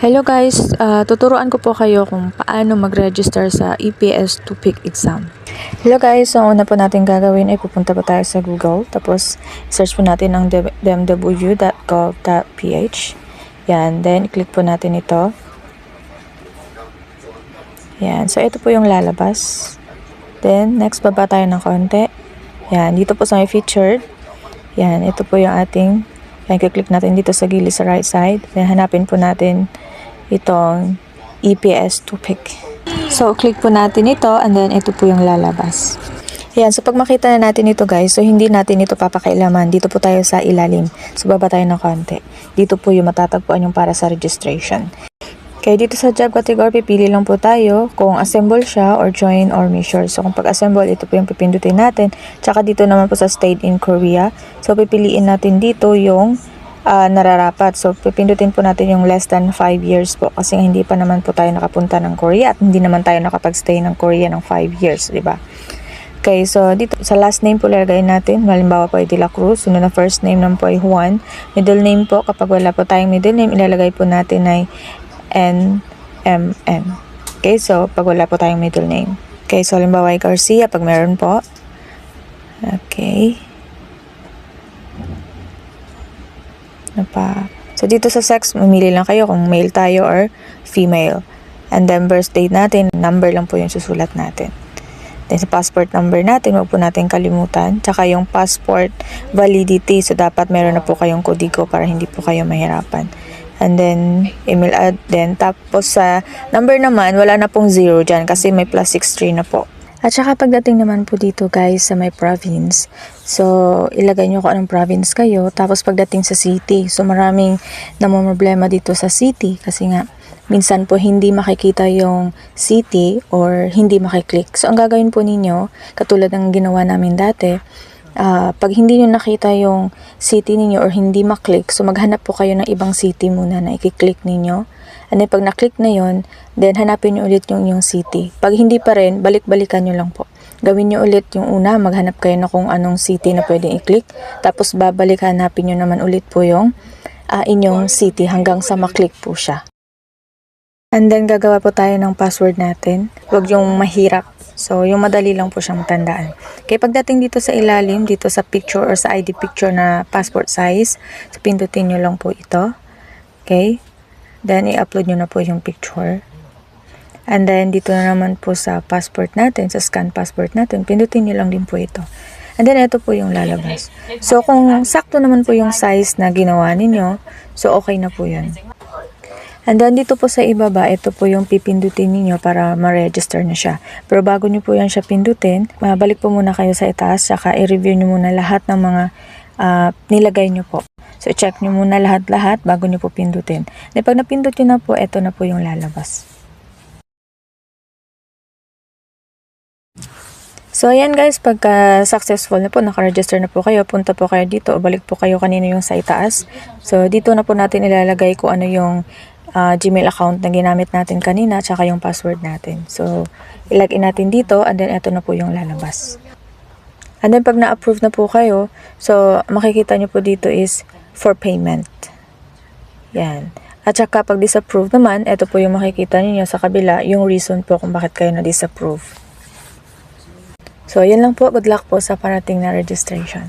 Hello guys, tuturuan ko po kayo kung paano mag-register sa EPS TOEIC exam. Hello guys, so una po natin gagawin ay pupunta po tayo sa Google, tapos search po natin ang demw.gov.ph. Yan, then i-click po natin ito. Yan, so ito po yung lalabas. Then next baba tayo ng konti. Yan, dito po sa may featured. Yan, ito po yung ating, yan, click natin dito sa gilid sa right side. Then hanapin po natin itong EPS TOEIC. So, click po natin ito and then ito po yung lalabas. Yan, so pag makita na natin ito guys, so hindi natin ito papakailaman. Dito po tayo sa ilalim. So, baba tayo ng konti. Dito po yung matatagpuan yung para sa registration. Kaya dito sa job category, pipili lang po tayo kung assemble siya or join or measure. So, kung pag-assemble, ito po yung pipindutin natin. Tsaka dito naman po sa stayed in Korea. So, pipiliin natin dito yung nararapat. So, pipindutin po natin yung less than 5 years po kasi hindi pa naman po tayo nakapunta ng Korea at hindi naman tayo nakapag-stay ng Korea ng 5 years, di ba? Okay, so dito sa last name po lagay natin. Halimbawa po ay De La Cruz. Sunod na first name naman po ay Juan. Middle name po, kapag wala po tayong middle name, ilalagay po natin ay NMN. Okay, so pag wala po tayong middle name. Okay, so halimbawa ay Garcia pag meron po. Okay. So, dito sa sex, mamili lang kayo kung male tayo or female. And then, birth date natin, number lang po yung susulat natin. Then, sa passport number natin, huwag po natin kalimutan. Tsaka yung passport validity. So, dapat meron na po kayong kodigo para hindi po kayo mahirapan. And then, email ad din. Tapos, sa number naman, wala na pong 0 dyan kasi may +63 na po. At saka pagdating naman po dito guys sa may province, so ilagay nyo kung anong province kayo. Tapos pagdating sa city, so maraming namomroblema dito sa city kasi nga minsan po hindi makikita yung city or hindi makiklik. So ang gagawin po ninyo, katulad ng ginawa namin dati, pag hindi nyo nakita yung city ninyo or hindi maklik, so maghanap po kayo ng ibang city muna na i-click ninyo. And then, pag na-click na yon, then hanapin nyo ulit yung inyong city. Pag hindi pa rin, balik-balikan nyo lang po. Gawin nyo ulit yung una, maghanap kayo na kung anong city na pwedeng i-click. Tapos, babalik, hanapin nyo naman ulit po yung inyong city hanggang sa maklik po siya. And then, gagawa po tayo ng password natin. Huwag yung mahirap. So, yung madali lang po siyang tandaan. Kaya pagdating dito sa ilalim, dito sa picture or sa ID picture na passport size, so pindutin nyo lang po ito. Okay? Then, i-upload nyo na po yung picture. And then, dito na naman po sa passport natin, sa scan passport natin, pindutin nyo lang din po ito. And then, ito po yung lalabas. So, kung sakto naman po yung size na ginawa ninyo, so okay na po yun. And then, dito po sa ibaba, ito po yung pipindutin ninyo para ma-register na siya. Pero bago nyo po yan siya pindutin, balik po muna kayo sa itaas, saka i-review nyo muna lahat ng mga nilagay nyo po. So, check nyo muna lahat-lahat bago nyo po pindutin. Then, pag napindot nyo na po, ito na po yung lalabas. So, ayan guys, pagka successful na po, nakaregister na po kayo, punta po kayo dito, o balik po kayo kanina yung sa itaas. So, dito na po natin ilalagay kung ano yung Gmail account na ginamit natin kanina, tsaka yung password natin. So, ilagay natin dito, and then ito na po yung lalabas. And then, pag na-approve na po kayo, so, makikita nyo po dito is for payment. Yan. At saka, pag disapprove naman, ito po yung makikita niyo sa kabila, yung reason po kung bakit kayo na-disapprove. So, yan lang po. Good luck po sa parating na registration.